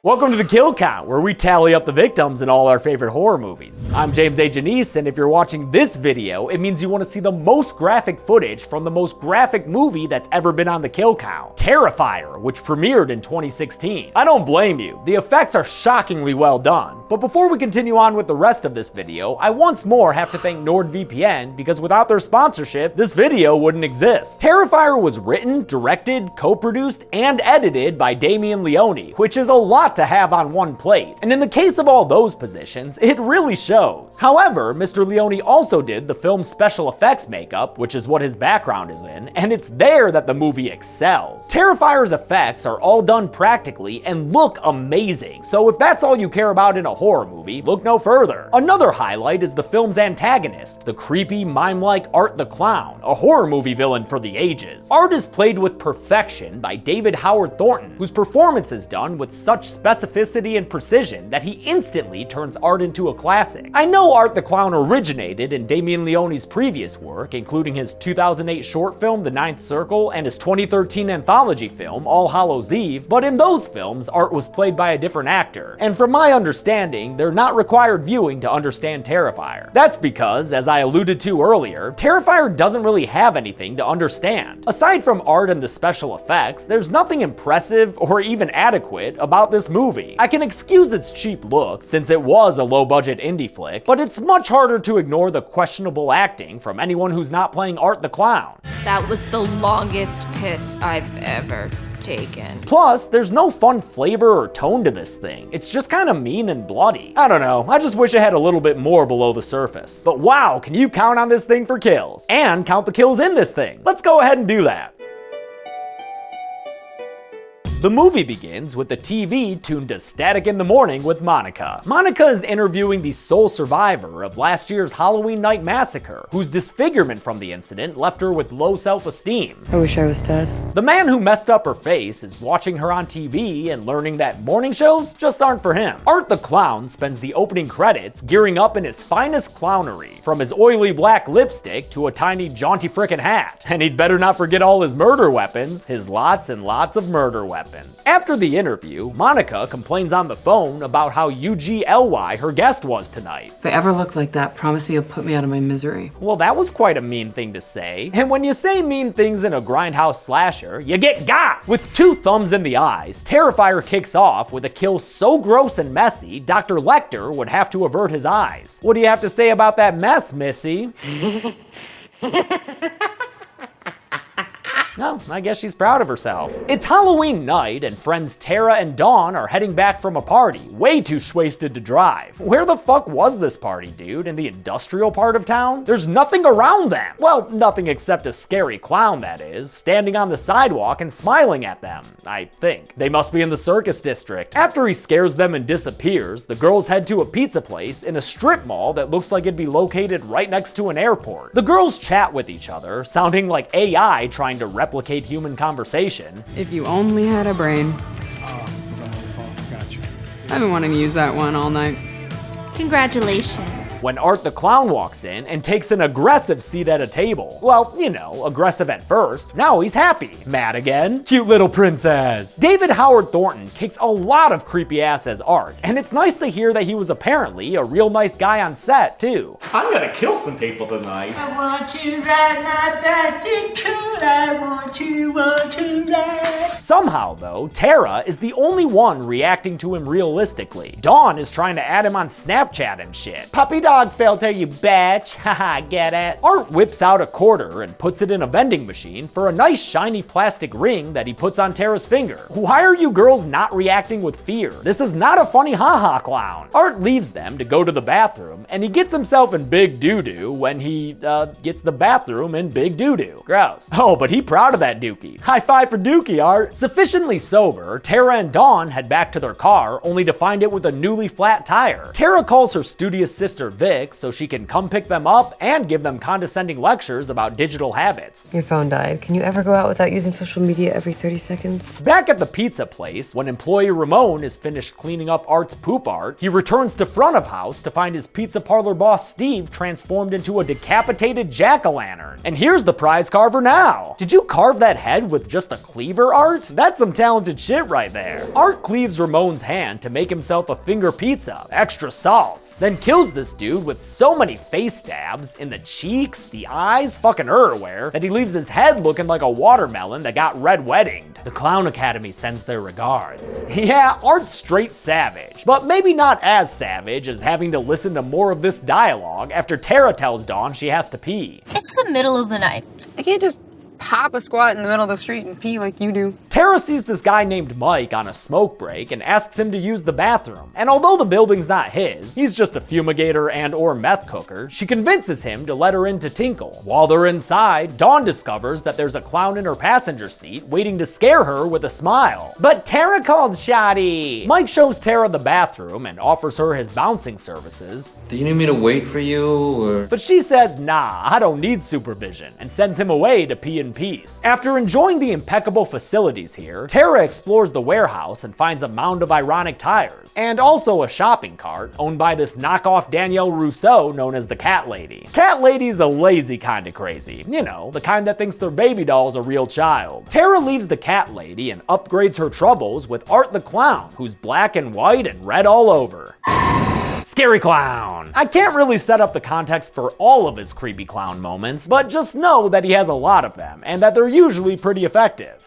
Welcome to the Kill Count, where we tally up the victims in all our favorite horror movies. I'm James A. Janice, and if you're watching this video, it means you want to see the most graphic footage from the most graphic movie that's ever been on the Kill Count, Terrifier, which premiered in 2016. I don't blame you, the effects are shockingly well done. But before we continue on with the rest of this video, I once more have to thank NordVPN, because without their sponsorship, this video wouldn't exist. Terrifier was written, directed, co-produced, and edited by Damien Leone, which is a lot to have on one plate. And in the case of all those positions, it really shows. However, Mr. Leone also did the film's special effects makeup, which is what his background is in, and it's there that the movie excels. Terrifier's effects are all done practically and look amazing, so if that's all you care about in a horror movie, look no further. Another highlight is the film's antagonist, the creepy, mime-like Art the Clown, a horror movie villain for the ages. Art is played with perfection by David Howard Thornton, whose performance is done with such specificity and precision that he instantly turns Art into a classic. I know Art the Clown originated in Damien Leone's previous work, including his 2008 short film The Ninth Circle and his 2013 anthology film All Hallows Eve, but in those films, Art was played by a different actor, and from my understanding, they're not required viewing to understand Terrifier. That's because, as I alluded to earlier, Terrifier doesn't really have anything to understand. Aside from Art and the special effects, there's nothing impressive or even adequate about this movie. I can excuse its cheap look, since it was a low-budget indie flick, but it's much harder to ignore the questionable acting from anyone who's not playing Art the Clown. That was the longest piss I've ever taken. Plus, there's no fun flavor or tone to this thing. It's just kind of mean and bloody. I don't know, I just wish it had a little bit more below the surface. But wow, can you count on this thing for kills? And count the kills in this thing. Let's go ahead and do that. The movie begins with the TV tuned to Static in the Morning with Monica. Monica is interviewing the sole survivor of last year's Halloween night massacre, whose disfigurement from the incident left her with low self-esteem. I wish I was dead. The man who messed up her face is watching her on TV and learning that morning shows just aren't for him. Art the Clown spends the opening credits gearing up in his finest clownery, from his oily black lipstick to a tiny jaunty frickin' hat. And he'd better not forget all his murder weapons, his lots and lots of murder weapons. After the interview, Monica complains on the phone about how UGLY her guest was tonight. If I ever look like that, promise me you'll put me out of my misery. Well, that was quite a mean thing to say. And when you say mean things in a grindhouse slasher, you get got! With 2 thumbs in the eyes, Terrifier kicks off with a kill so gross and messy, Dr. Lecter would have to avert his eyes. What do you have to say about that mess, Missy? No, I guess she's proud of herself. It's Halloween night, and friends Tara and Dawn are heading back from a party, way too wasted to drive. Where the fuck was this party, dude? In the industrial part of town? There's nothing around them. Well, nothing except a scary clown, that is, standing on the sidewalk and smiling at them, I think. They must be in the circus district. After he scares them and disappears, the girls head to a pizza place in a strip mall that looks like it'd be located right next to an airport. The girls chat with each other, sounding like AI trying to replicate human conversation. If you only had a brain. Gotcha. I've been wanting to use that one all night. Congratulations. When Art the Clown walks in and takes an aggressive seat at a table. Well, you know, aggressive at first. Now he's happy. Mad again? Cute little princess. David Howard Thornton kicks a lot of creepy ass as Art, and it's nice to hear that he was apparently a real nice guy on set, too. I'm gonna kill some people tonight. I want to ride my bicycle, I want to ride. Somehow, though, Tara is the only one reacting to him realistically. Dawn is trying to add him on Snapchat and shit. Puppy dog filter, you bitch. Haha, get it? Art whips out a quarter and puts it in a vending machine for a nice shiny plastic ring that he puts on Tara's finger. Why are you girls not reacting with fear? This is not a funny haha clown. Art leaves them to go to the bathroom, and he gets himself in big doo-doo when he, gets the bathroom in big doo-doo. Gross. Oh, but he proud of that dookie. High five for dookie, Art. Sufficiently sober, Tara and Dawn head back to their car, only to find it with a newly flat tire. Tara calls her studious sister Vic so she can come pick them up and give them condescending lectures about digital habits. Your phone died. Can you ever go out without using social media every 30 seconds? Back at the pizza place, when employee Ramon is finished cleaning up Art's poop art, he returns to front of house to find his pizza parlor boss Steve transformed into a decapitated jack-o'-lantern. And here's the prize carver now. Did you carve that head with just a cleaver, Art? That's some talented shit right there. Art cleaves Ramon's hand to make himself a finger pizza, extra sauce, then kills this dude with so many face stabs in the cheeks, the eyes, fucking everywhere, that he leaves his head looking like a watermelon that got red weddinged. The Clown Academy sends their regards. Yeah, Art's straight savage, but maybe not as savage as having to listen to more of this dialogue after Tara tells Dawn she has to pee. It's the middle of the night. I can't just pop a squat in the middle of the street and pee like you do. Tara sees this guy named Mike on a smoke break and asks him to use the bathroom. And although the building's not his, he's just a fumigator and or meth cooker, she convinces him to let her in to tinkle. While they're inside, Dawn discovers that there's a clown in her passenger seat waiting to scare her with a smile. But Tara called shoddy. Mike shows Tara the bathroom and offers her his bouncing services. Do you need me to wait for you, or? But she says, nah, I don't need supervision, and sends him away to pee in peace. After enjoying the impeccable facilities here, Tara explores the warehouse and finds a mound of ironic tires, and also a shopping cart owned by this knockoff Danielle Rousseau known as the Cat Lady. Cat Lady's a lazy kind of crazy, you know, the kind that thinks their baby doll's a real child. Tara leaves the Cat Lady and upgrades her troubles with Art the Clown, who's black and white and red all over. Scary clown. I can't really set up the context for all of his creepy clown moments, but just know that he has a lot of them, and that they're usually pretty effective.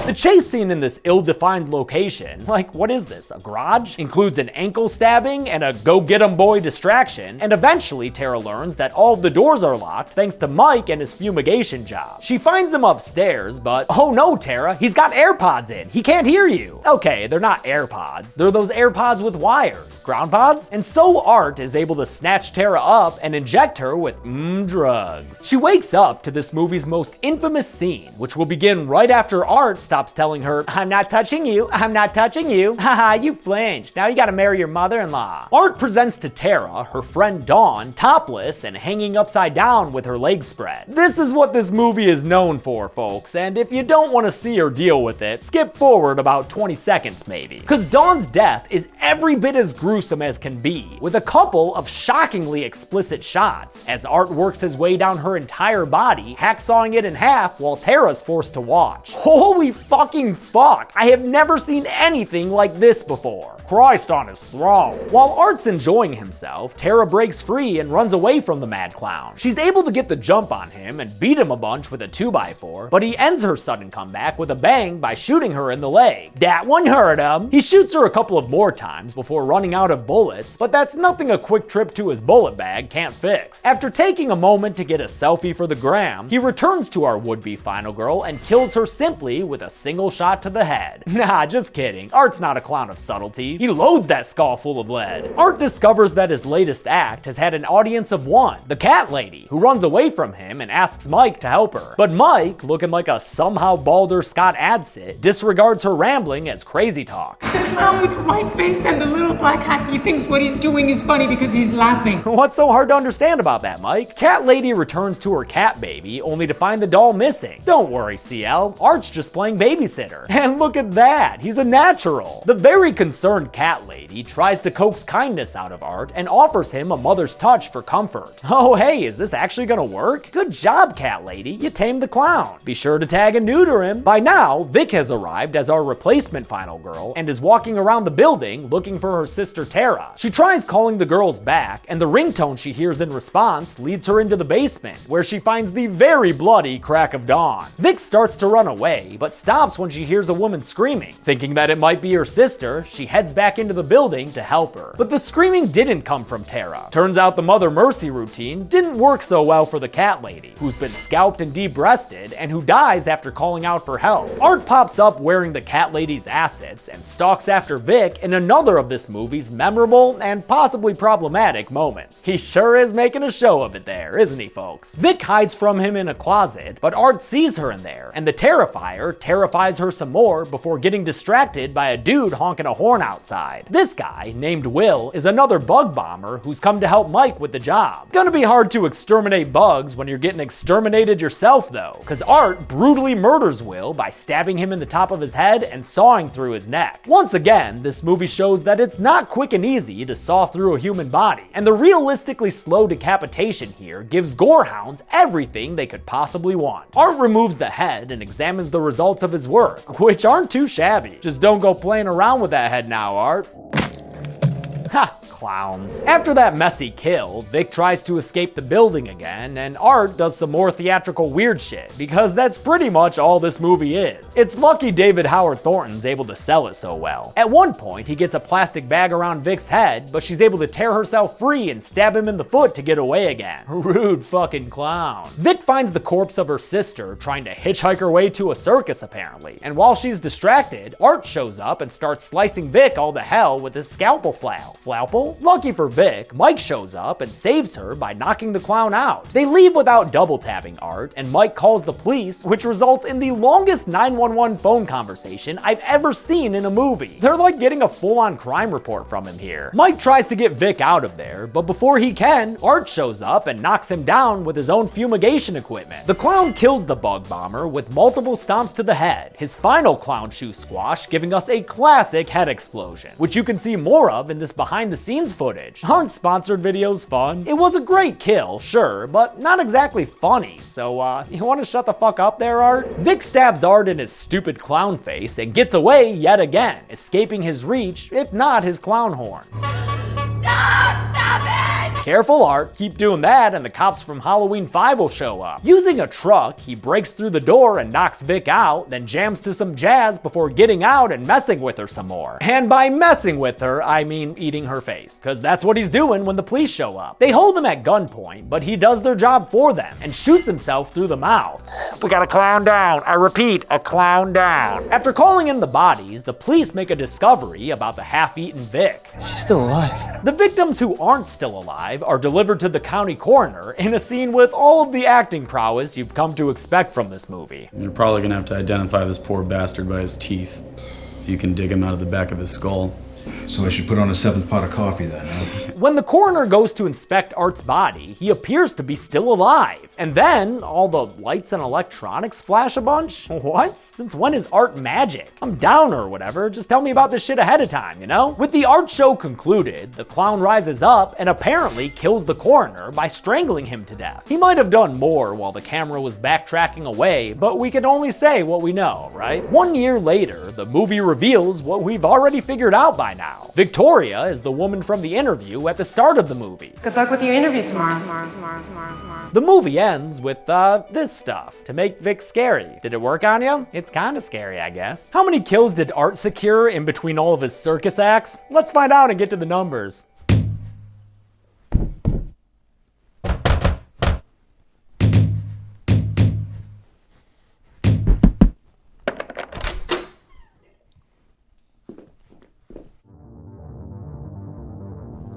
The chase scene in this ill-defined location, like what is this, a garage? Includes an ankle stabbing and a go-get-em-boy distraction, and eventually Tara learns that all of the doors are locked thanks to Mike and his fumigation job. She finds him upstairs, but oh no, Tara, he's got AirPods in, he can't hear you. Okay, they're not AirPods, they're those AirPods with wires. Ground pods? And so Art is able to snatch Tara up and inject her with drugs. She wakes up to this movie's most infamous scene, which will begin right after Art stops telling her, I'm not touching you, I'm not touching you. Haha, you flinched. Now you gotta marry your mother-in-law. Art presents to Tara her friend Dawn, topless and hanging upside down with her legs spread. This is what this movie is known for, folks, and if you don't want to see or deal with it, skip forward about 20 seconds maybe. Cause Dawn's death is every bit as gruesome as can be, with a couple of shockingly explicit shots, as Art works his way down her entire body, hacksawing it in half while Tara's forced to watch. Holy fucking fuck, I have never seen anything like this before. Christ on his throne. While Art's enjoying himself, Tara breaks free and runs away from the mad clown. She's able to get the jump on him and beat him a bunch with a 2x4, but he ends her sudden comeback with a bang by shooting her in the leg. That one hurt him. He shoots her a couple of more times before running out of bullets, but that's nothing a quick trip to his bullet bag can't fix. After taking a moment to get a selfie for the gram, he returns to our would-be final girl and kills her simply with a single shot to the head. Nah, just kidding. Art's not a clown of subtlety. He loads that skull full of lead. Art discovers that his latest act has had an audience of one, the Cat Lady, who runs away from him and asks Mike to help her. But Mike, looking like a somehow balder Scott Adsit, disregards her rambling as crazy talk. The clown with the white face and the little black hat, he thinks what he's doing is funny because he's laughing. What's so hard to understand about that, Mike? Cat Lady returns to her cat baby only to find the doll missing. Don't worry, CL. Art's just playing babysitter. And look at that, he's a natural. The very concerned Cat Lady tries to coax kindness out of Art and offers him a mother's touch for comfort. Oh hey, is this actually gonna work? Good job, Cat Lady, you tamed the clown. Be sure to tag and neuter him. By now, Vic has arrived as our replacement final girl and is walking around the building looking for her sister Tara. She tries calling the girls back, and the ringtone she hears in response leads her into the basement, where she finds the very bloody crack of dawn. Vic starts to run away, but stops when she hears a woman screaming. Thinking that it might be her sister, she heads back into the building to help her. But the screaming didn't come from Tara. Turns out the Mother Mercy routine didn't work so well for the Cat Lady, who's been scalped and de-breasted, and who dies after calling out for help. Art pops up wearing the Cat Lady's assets and stalks after Vic in another of this movie's memorable and possibly problematic moments. He sure is making a show of it there, isn't he, folks? Vic hides from him in a closet, but Art sees her in there, and the Terrifier terrifies her some more before getting distracted by a dude honking a horn outside. outside. This guy, named Will, is another bug bomber who's come to help Mike with the job. Gonna be hard to exterminate bugs when you're getting exterminated yourself though, because Art brutally murders Will by stabbing him in the top of his head and sawing through his neck. Once again, this movie shows that it's not quick and easy to saw through a human body, and the realistically slow decapitation here gives gorehounds everything they could possibly want. Art removes the head and examines the results of his work, which aren't too shabby. Just don't go playing around with that head now, Art. Ha! Clowns. After that messy kill, Vic tries to escape the building again, and Art does some more theatrical weird shit, because that's pretty much all this movie is. It's lucky David Howard Thornton's able to sell it so well. At one point, he gets a plastic bag around Vic's head, but she's able to tear herself free and stab him in the foot to get away again. Rude fucking clown. Vic finds the corpse of her sister trying to hitchhike her way to a circus apparently, and while she's distracted, Art shows up and starts slicing Vic all to hell with his scalpel flail. Flapple? Lucky for Vic, Mike shows up and saves her by knocking the clown out. They leave without double tapping Art, and Mike calls the police, which results in the longest 911 phone conversation I've ever seen in a movie. They're like getting a full-on crime report from him here. Mike tries to get Vic out of there, but before he can, Art shows up and knocks him down with his own fumigation equipment. The clown kills the bug bomber with multiple stomps to the head, his final clown shoe squash giving us a classic head explosion, which you can see more of in this behind the scenes footage. Aren't sponsored videos fun? It was a great kill, sure, but not exactly funny, so you wanna shut the fuck up there, Art? Vic stabs Art in his stupid clown face and gets away yet again, escaping his reach, if not his clown horn. Careful, Art. Keep doing that and the cops from Halloween 5 will show up. Using a truck, he breaks through the door and knocks Vic out, then jams to some jazz before getting out and messing with her some more. And by messing with her, I mean eating her face, because that's what he's doing when the police show up. They hold him at gunpoint, but he does their job for them and shoots himself through the mouth. We got a clown down. I repeat, a clown down. After calling in the bodies, the police make a discovery about the half-eaten Vic. She's still alive. The victims who aren't still alive are delivered to the county coroner in a scene with all of the acting prowess you've come to expect from this movie. You're probably gonna have to identify this poor bastard by his teeth, if you can dig him out of the back of his skull. So I should put on a 7th pot of coffee then, huh? When the coroner goes to inspect Art's body, he appears to be still alive. And then, all the lights and electronics flash a bunch? What? Since when is Art magic? I'm down or whatever, just tell me about this shit ahead of time, you know? With the art show concluded, the clown rises up and apparently kills the coroner by strangling him to death. He might have done more while the camera was backtracking away, but we can only say what we know, right? 1 year later, the movie reveals what we've already figured out by now. Victoria is the woman from the interview at the start of the movie. Good luck with your interview tomorrow. The movie ends with, this stuff, to make Vic scary. Did it work on you? It's kinda scary, I guess. How many kills did Art secure in between all of his circus acts? Let's find out and get to the numbers.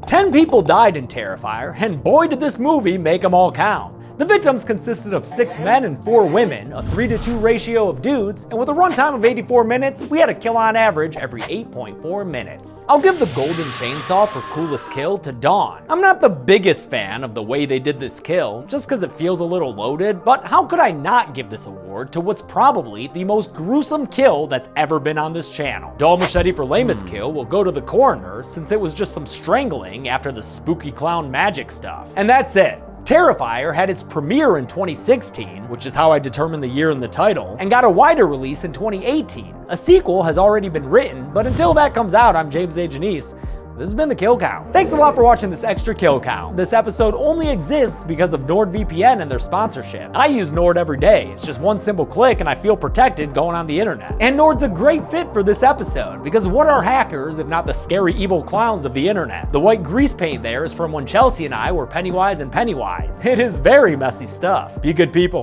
Ten people died in Terrifier, and boy did this movie make them all count. The victims consisted of 6 men and 4 women, a 3-to-2 ratio of dudes, and with a runtime of 84 minutes, we had a kill on average every 8.4 minutes. I'll give the golden chainsaw for coolest kill to Dawn. I'm not the biggest fan of the way they did this kill, just because it feels a little loaded, but how could I not give this award to what's probably the most gruesome kill that's ever been on this channel? Dull Machete for lamest kill will go to the coroner, since it was just some strangling after the spooky clown magic stuff. And that's it. Terrifier had its premiere in 2016, which is how I determined the year in the title, and got a wider release in 2018. A sequel has already been written, but until that comes out, I'm James A. Janice. This has been the Kill Count. Thanks a lot for watching this extra Kill Count. This episode only exists because of NordVPN and their sponsorship. I use Nord every day. It's just one simple click and I feel protected going on the internet. And Nord's a great fit for this episode, because what are hackers if not the scary evil clowns of the internet? The white grease paint there is from when Chelsea and I were Pennywise and Pennywise. It is very messy stuff. Be good people.